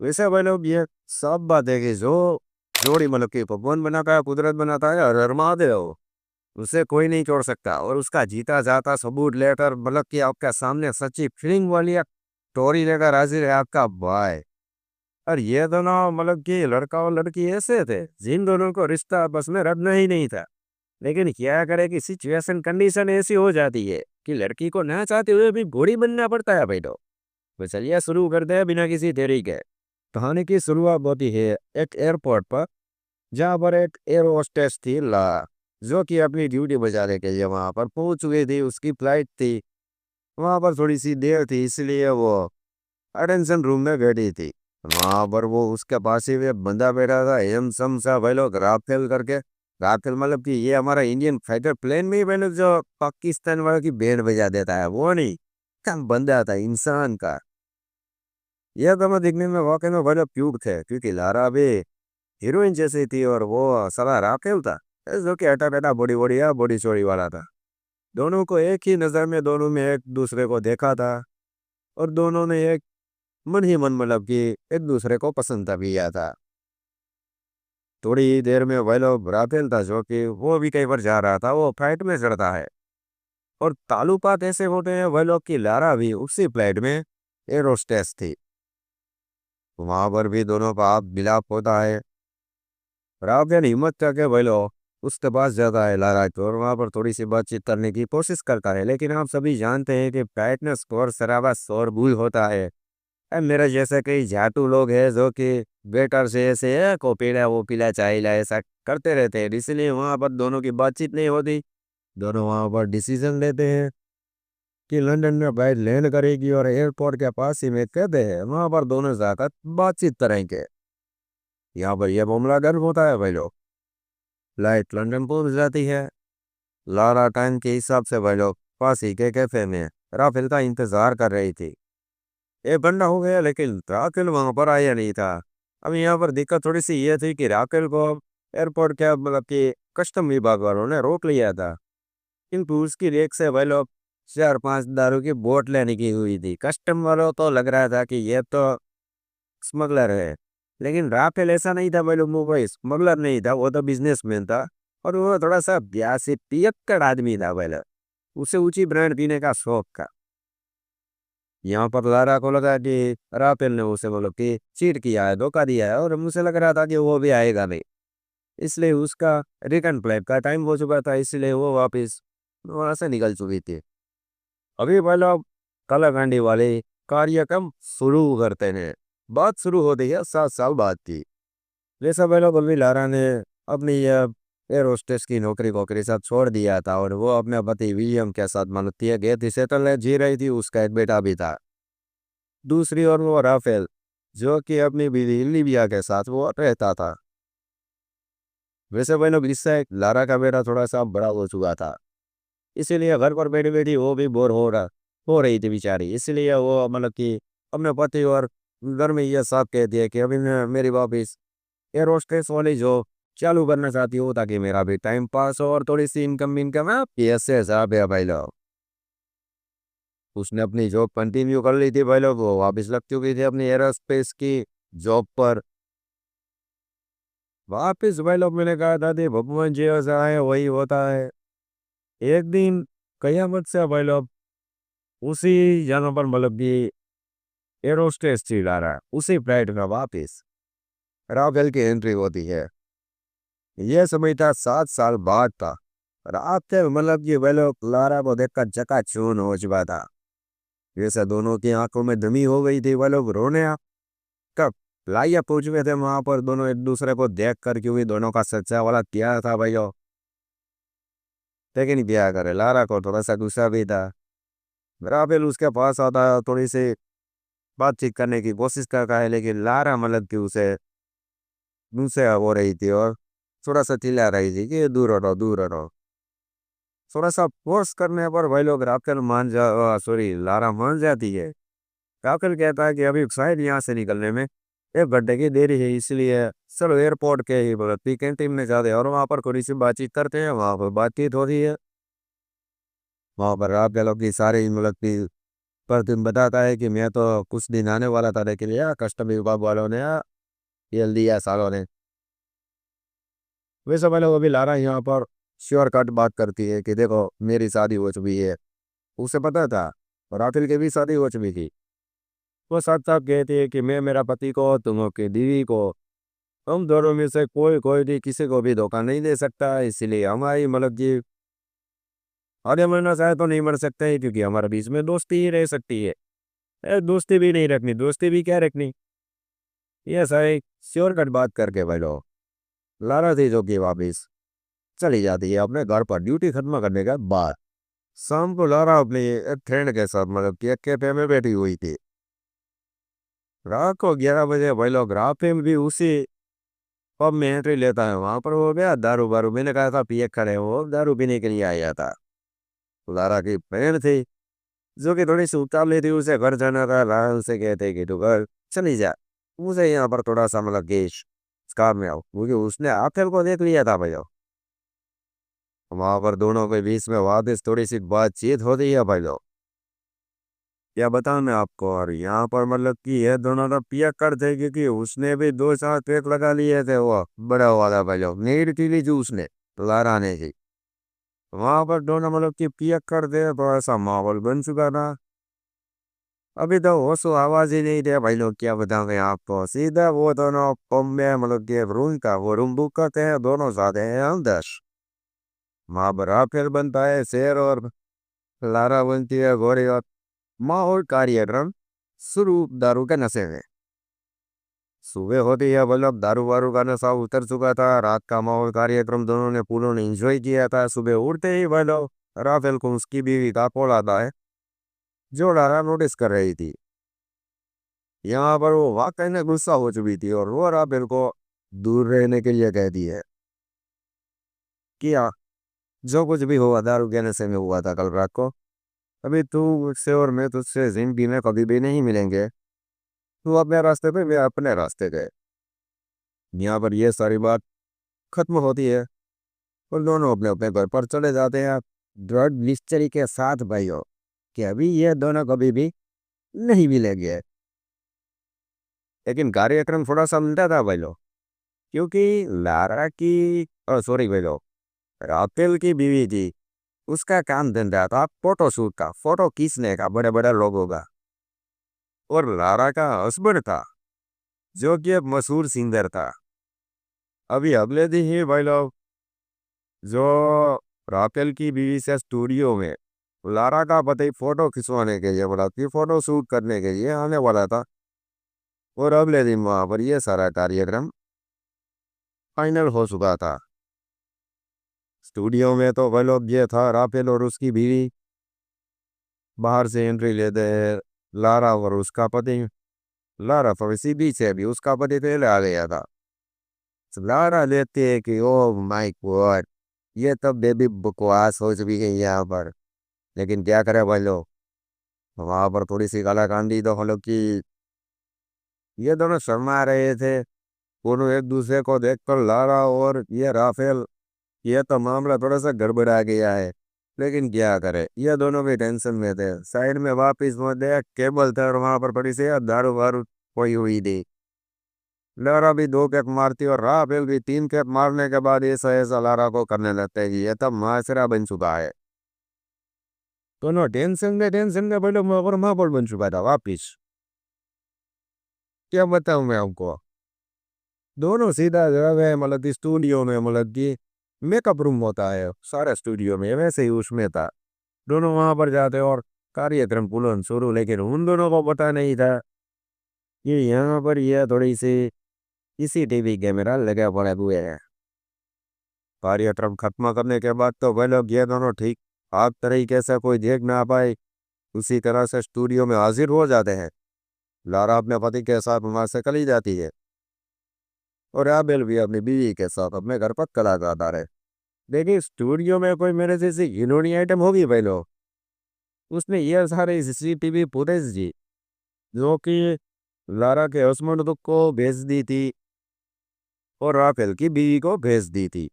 वैसे भाई लोग ये सब बात है कि जो जोड़ी मतलब कि भगवान बनाता है, कुदरत बनाता है, हर महादेव हो, उसे कोई नहीं छोड़ सकता। और उसका जीता जाता सबूत लेकर मतलब कि आपका सामने सच्ची फीलिंग वाली एक स्टोरी लेकर हाजिर है आपका भाई। और ये दोनों मतलब कि लड़का और लड़की ऐसे थे जिन दोनों को रिश्ता बस में रखना ही नहीं था। लेकिन क्या करे कि सिचुएशन कंडीशन ऐसी हो जाती है कि लड़की को ना चाहते हुए भी घोड़ी बनना पड़ता है भाई। तो चलिए शुरू करते हैं बिना किसी देरी के। कहानी की शुरुआत होती है एक एयरपोर्ट पर, जहाँ पर एक एयर होस्टेस थी ला, जो कि अपनी ड्यूटी बजाने के लिए वहां पर पहुंच गई थी। उसकी फ्लाइट थी, वहां पर थोड़ी सी देर थी, इसलिए वो अटेंशन रूम में बैठी थी। वहां पर वो उसके पास ही एक बंदा बैठा था, एम सम सा भाई लोग, राफेल करके। राफेल मतलब कि ये हमारा इंडियन फाइटर प्लेन में ही भाई लोग जो पाकिस्तान वालों की बैंड बजा देता है, वो नहीं, कम बंदा था इंसान का। यह दोनों दिखने में वाकई में बड़े क्यूट थे, क्योंकि लारा भी हीरोइन जैसी थी और वो साला राफेल था जो कि हटा बेटा बॉडी बॉडी या बॉडी चोरी वाला था। दोनों को एक ही नज़र में दोनों में एक दूसरे को देखा था, और दोनों ने एक मन ही मन मतलब कि एक दूसरे को पसंद भी किया था। थोड़ी ही देर में वह लोग राफेल था जो कि वो भी कहीं पर जा रहा था, वो फ्लाइट में चढ़ता है। और ताल्लुकात ऐसे होते हैं वह लोग की लारा भी उसी फ्लाइट में एयर होस्टेस थी। वहां पर भी दोनों का आप मिलाप होता है। राफेल हिम्मत करके वह लोग उसके पास जाता है लारा की, और वहां पर थोड़ी सी बातचीत करने की कोशिश करता है। लेकिन आप सभी जानते हैं कि फ्लाइट में शोर शराबा शोरगुल होता है। मेरे जैसे कई झाटू लोग हैं जो कि वेटर से ऐसे है को पीला वो पीला चाहिए ऐसा करते रहते हैं, इसलिए वहां पर दोनों की बातचीत नहीं होती। दोनों वहां पर डिसीजन लेते हैं कि लंदन में फ्लाइट लैंड करेगी, और एयरपोर्ट के पास ही में कहते हैं वहां पर दोनों जाकर बातचीत करेंगे। यहाँ पर यह मामला गर्म होता है भाई लोग। फ्लाइट लंदन पहुंच जाती है। लारा टाइम के हिसाब से भाई लोग पास ही के कैफे में राफेल का इंतजार कर रही थी। ये बंदा हो गया, लेकिन राकेल वहां पर आया नहीं था। अब यहाँ पर दिक्कत थोड़ी सी ये थी कि राकेल को एयरपोर्ट के मतलब कि कस्टम विभाग वालों ने रोक लिया था। किंतु उसकी रेक से वह लोग 4-5 दारू की बोट लेने की हुई थी। कस्टम वालों तो लग रहा था कि ये तो स्मगलर है, लेकिन राफेल ऐसा नहीं था। वह लोग वो स्मगलर नहीं था, वो तो बिजनेसमैन था। और वो थोड़ा सा ब्यासी पियक्कड़ आदमी था। वह लोग उसे ऊंची ब्रांड पीने का शौक था। यहाँ पर लारा को लगा कि राफेल ने उसे मतलब कि चीट किया है, धोखा दिया है, और मुझे लग रहा था कि वो भी आएगा नहीं। इसलिए उसका रिटर्न फ्लाइट का टाइम हो चुका था, इसलिए वो वापस वहां से निकल चुकी थी। अभी पहला कालाकांडी वाले कार्यक्रम शुरू करते हैं। बात शुरू होती है 7 साल बाद की। जैसा पहले अभी लारा ने अपनी यह एयर होस्टेस की नौकरी वोकरी साथ छोड़ दिया था, और वो अपने पति विलियम के साथ मानती है गए थी, सेटल जी रही थी। उसका एक बेटा भी था। दूसरी ओर वो राफेल, जो कि अपनी बीवी लिबिया के साथ वो रहता था। वैसे भाई लोग इससे लारा का बेटा थोड़ा सा बड़ा हो चुका था, इसीलिए घर पर बैठी बैठी वो भी बोर हो रही थी बेचारी। इसलिए वो मतलब कि अपने पति और घर में ये सब कहती है कि अभी मैं मेरी वापिस एयर होस्टेस वाली जॉब चालू करना चाहती हूँ, ताकि मेरा भी टाइम पास हो और थोड़ी सी इनकम इनकम है। ऐसे हिसाब है भाई लोग। उसने अपनी जॉब कंटिन्यू कर ली थी भाई लोग, वो वापस लग चुकी थी अपनी एरोस्पेस की जॉब पर। वापस भाई लोग मैंने कहा था कि भगवान जी ऐसा है वही होता है। एक दिन कयामत से भाई लोग उसी जगह पर मतलब कि एरोस्टेस चिल्ला रहा है, उसी फ्लाइट में वापस राफेल की एंट्री होती है। यह समय था 7 साल बाद था। रात थे मतलब कि वह लोग लारा को देखकर चकाचून हो चुका था। जैसे दोनों की आंखों में दमी हो गई थी। वह लोग रोने कब लाइया पहुंच गए थे वहां पर दोनों एक दूसरे को देख कर, क्योंकि दोनों का सच्चा वाला प्यार था भाइयों। लेकिन क्या करे, लारा को थोड़ा सा गुस्सा भी था। राफेल उसके पास आता है, थोड़ी सी बातचीत करने की कोशिश करता है, लेकिन लारा मतलब कि उसे मुझसे हो रही थी, और थोड़ा सा चिल्ला रही थी कि दूर रहो दूर रहो। थोड़ा सा फोर्स करने पर भाई लोग राफेल मान जा सॉरी लारा मान जाती है। राफेल कहता है कि अभी शायद यहाँ से निकलने में 1 घंटे की देरी है, इसलिए चलो एयरपोर्ट के ही मतलब कैंटीन में जाते हैं और वहाँ पर थोड़ी सी बातचीत करते हैं। वहाँ पर बातचीत हो रही है। वहाँ पर राफेल की सारी मतलब की पर तुम बताता है कि मैं तो कुछ दिन आने वाला था, लेकिन यार कस्टम विभाग वालों ने ये दिया सालों ने। वैसे वाले वो भी लारा यहाँ पर श्योर कट बात करती है कि देखो मेरी शादी हो चुकी है। उसे पता था, और राफेल की भी शादी हो चुकी थी। वो साथ साथ कहती है कि मैं मेरा पति को, तुम की बीवी को, हम दोनों में से कोई कोई भी किसी को भी धोखा नहीं दे सकता। इसलिए हमारी मतलब कि आधे मरना चाहे तो नहीं मर सकते हैं, क्योंकि हमारे बीच में दोस्ती ही रह सकती है। दोस्ती भी नहीं रखनी, दोस्ती भी क्या रखनी। ये सारी श्योर कट बात करके भाई लोग लारा थी जो कि वापिस चली जाती है अपने घर पर ड्यूटी खत्म करने के बाद। शाम को लारा अपने एक फ्रेंड के साथ मतलब कि एक कैफे में बैठी हुई थी। रात को 11 बजे भाई लोग राफेल भी उसी पब में एंट्री लेता है। वहां पर वो गया दारू बारू, मैंने कहा था पिए खड़े, वो दारू पीने के लिए आया था। लारा की फ्रेंड थी जो कि थोड़ी सी उतावली थी, उसे घर जाना था। लारा उसे कहते कि तू घर चली जा, मुझे यहाँ पर थोड़ा सा मतलब गेश काम में आओ, क्योंकि उसने आफेल को देख लिया था भाई। वहां पर दोनों के बीच में वापस थोड़ी सी बातचीत होती है भाई लोग। क्या बताऊं मैं आपको। और यहाँ पर मतलब कि ये दोनों तो पिया कर थे, क्योंकि उसने भी 2 4 पैक लगा लिए थे वो बड़ा वाला भाई लोग, नीड की ली जूस ने लारा ने ही। वहां पर दोनों मतलब कि पिया कर थे, तो ऐसा माहौल बन चुका था। अभी तो होश आवाज ही नहीं थे भाई लोग। क्या बताऊंगे आपको, सीधा वो दोनों पब में मतलब कि रूम का वो रूम बुक करते हैं, दोनों जाते हैं अंदर। वहां पर फिर बनता है शेर और लारा बनती है घोड़ी, और माहौल कार्यक्रम शुरू दारू के नशे में। सुबह होती है मतलब दारू वारू का नशा उतर चुका था। रात का माहौल कार्यक्रम दोनों ने पूरों ने एंजॉय किया था। सुबह उठते ही भाई लोग राफेल को उसकी बीवी का कॉल आता है, जो लारा नोटिस कर रही थी। यहाँ पर वो वाकई में गुस्सा हो चुकी थी, और वो राफेल को दूर रहने के लिए कह दी है कि जो कुछ भी हुआ दारू के नशे में हुआ था कल रात को, अभी तू उससे और मैं तुझसे जिंदगी में कभी भी नहीं मिलेंगे। तू अपने रास्ते पे, मैं अपने रास्ते पे। यहाँ पर ये सारी बात खत्म होती है, और दोनों अपने अपने घर पर चले जाते हैं दृढ़ निश्चय के साथ भाइयों कि अभी ये दोनों कभी भी नहीं मिलेंगे। लेकिन कार्यक्रम थोड़ा सा मिलता था भाई लोग, क्योंकि लारा की सॉरी भाई लोग, राफेल की बीवी थी, उसका काम धंधा था फोटो शूट का, फोटो खींचने का बड़े बड़े लोगों का। और लारा का हस्बैंड था जो कि एक मशहूर सिंगर था। अभी अगले दिन ही भाई लोग जो राफेल की बीवी से स्टूडियो में लारा का पति फोटो खिंचवाने के लिए बोला कि फोटो शूट करने के लिए आने वाला था। और अगले दिन वहां पर यह सारा कार्यक्रम फाइनल हो चुका था। स्टूडियो में तो भाई लोग ये था, राफेल और उसकी बीवी बाहर से एंट्री लेते हैं। लारा और उसका पति, लारा थोड़ी सी पीछे भी, उसका पति पहले आ गया था। लारा लेते हैं कि ओ माय गॉड, ये तो बेबी बकवास हो चुकी है यहाँ पर। लेकिन क्या करे भाई लोग, वहां पर थोड़ी सी गालाकांडी तो हम लोग की, ये दोनों शर्मा रहे थे। दोनों एक दूसरे को देखकर लारा और ये राफेल, ये तो मामला थोड़ा सा गड़बड़ा गया है। लेकिन क्या करे, ये दोनों भी टेंशन में थे। साइड में वापिस वो देख केबल था, और वहां पर बड़ी सी दारू वारू कोई हुई थी। लारा भी 2 कैप मारती, और राफेल भी 3 कैप मारने के बाद ऐसा ऐसा लारा को करने लगता है कि ये तब माशरा बन चुका है। दोनों टेंशन में पहले माहौल बन चुका था वापिस। क्या बताऊं मैं आपको। दोनों सीधा जो है मतलब कि स्टूडियो में, मतलब कि मेकअप रूम होता है सारे स्टूडियो में, वैसे ही उसमें था। दोनों वहां पर जाते और कार्यक्रम पुलन शुरू। लेकिन उन दोनों को पता नहीं था कि यहाँ पर यह थोड़ी सी सीसीटीवी कैमरा लगे पड़े हुए हैं। कार्यक्रम खत्म करने के बाद तो वह लोग ये दोनों ठीक आप तरीके से कोई देख ना पाए, उसी तरह से स्टूडियो में हाजिर हो जाते हैं। लारा अपने पति के साथ वहां से चली जाती है, और आबेल भी अपनी बीवी के साथ अपने घर पर चला जाता रहे। देखिए स्टूडियो में कोई मेरे जैसी घिनौनी आइटम होगी भाई लोग, उसने ये सारे सीसीटीवी फुटेज जी जो कि लारा के हस्बैंड को भेज दी थी और राफेल की बीवी को भेज दी थी।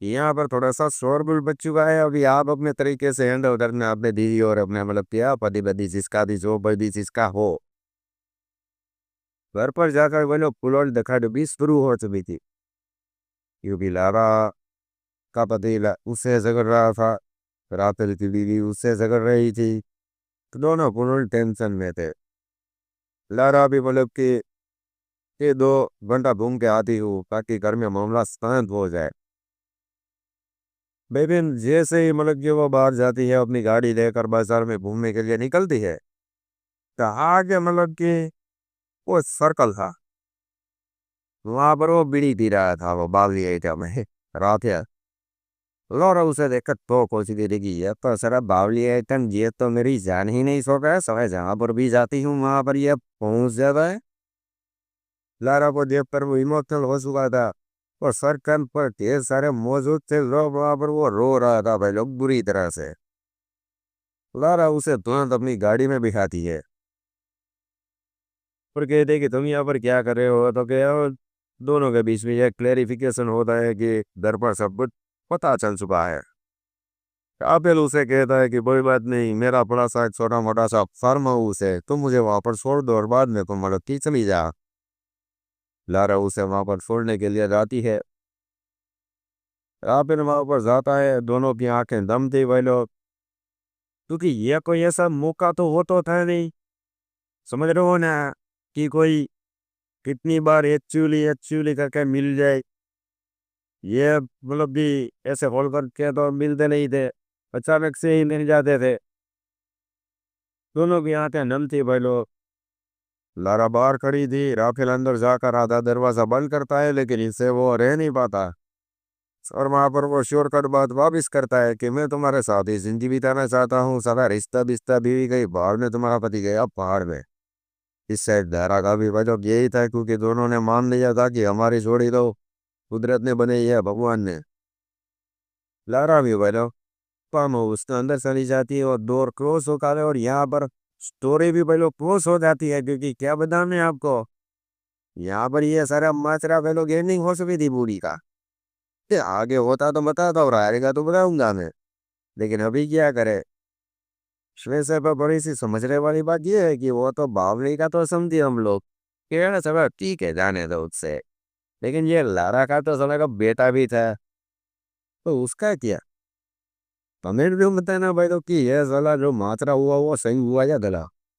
यहाँ पर थोड़ा सा शोरगुल बच चुका है। अभी आप अपने तरीके से हैंडल करना अपने दीदी और अपने मतलब क्या पति पति जिसका भी जो भी जिसका हो। घर पर जाकर बोलो पुलोल दिखा भी शुरू हो चुकी थी क्योंकि लारा का पति उससे झगड़ रहा था। रात्रि की बीवी उससे झगड़ रही थी। तो दोनों पुलोल टेंशन में थे। लारा भी मतलब कि ये 2 घंटा घूम के आती हूँ ताकि घर में मामला शांत हो जाए। बेबिन जैसे ही मतलब कि वो बाहर जाती है अपनी गाड़ी लेकर बाजार में घूमने के लिए निकलती है तो आगे मतलब कि वो सर्कल था। वहां पर वो बीड़ी पी रहा था वो बावली आइटम में रात है। लौरा उसे देखकर तो कोची दे देगी ये तो सर बावली आइटम ये तो मेरी जान ही नहीं सो गया समय जहां पर भी जाती हूँ वहां पर ये पहुंच जाता है। लारा को देखकर वो इमोशनल हो चुका था और सर्कल पर ढेर सारे मौजूद थे लोग वहां पर वो रो रहा था भाई लोग बुरी तरह से। लारा उसे तुरंत अपनी गाड़ी में बिठाती है और कहते हैं कि तुम यहाँ पर क्या कर रहे हो तो क्या दोनों के बीच में यह क्लेरिफिकेशन होता है कि घर पर सब कुछ पता चल चुका है। काबिल उसे कहता है कि कोई बात नहीं मेरा बड़ा सा एक छोटा मोटा सा फार्म हाउस है तुम मुझे वहां पर छोड़ दो और बाद में तुम मतलब की चली जा। लारा उसे वहां पर छोड़ने के लिए जाती है। काबिल वहां पर जाता है दोनों की आंखें दम थी भाई लोग क्योंकि ये कोई ऐसा मौका तो हो तो था नहीं। समझ रहे हो ना कि कोई कितनी बार एक्चुअली एक्चुअली करके मिल जाए। ये मतलब भी ऐसे होल करके तो मिलते नहीं थे अचानक से ही मिल जाते थे। दोनों की आंखें नम थी भाई लोग। लारा बाहर खड़ी थी राफेल अंदर जाकर आधा दरवाजा बंद करता है लेकिन इससे वो रह नहीं पाता। और वहां पर वो श्योर कट बात वापिस करता है कि मैं तुम्हारे साथ ही जिंदगी बिताना चाहता हूँ सारा रिश्ता बिस्ता बीवी गई बाहर में तुम्हारा पति गया पहाड़ में। इस साइड धारा का भी वजह यही था क्योंकि दोनों ने मान लिया था कि हमारी जोड़ी तो कुदरत ने बनाई है भगवान ने। लारा भी बोलो पाम उसके अंदर चली जाती है और डोर क्लोज होता है और यहाँ पर स्टोरी भी पहले क्लोज हो जाती है क्योंकि क्या बताने आपको यहाँ पर ये सारा माचरा पहले गेमिंग हो चुकी थी पूरी का। ये आगे होता तो बताता और आएगा तो बताऊंगा मैं। लेकिन अभी क्या करे वैसे पर बड़ी सी समझने वाली बात ये है कि वो तो बावली का तो समझे हम लोग कहना सब ठीक है जाने दो उससे। लेकिन ये लारा का तो समय का बेटा भी था तो उसका क्या। कमेंट भी बताना भाई तो कि ये साला जो मात्रा हुआ वो सही हुआ या गला।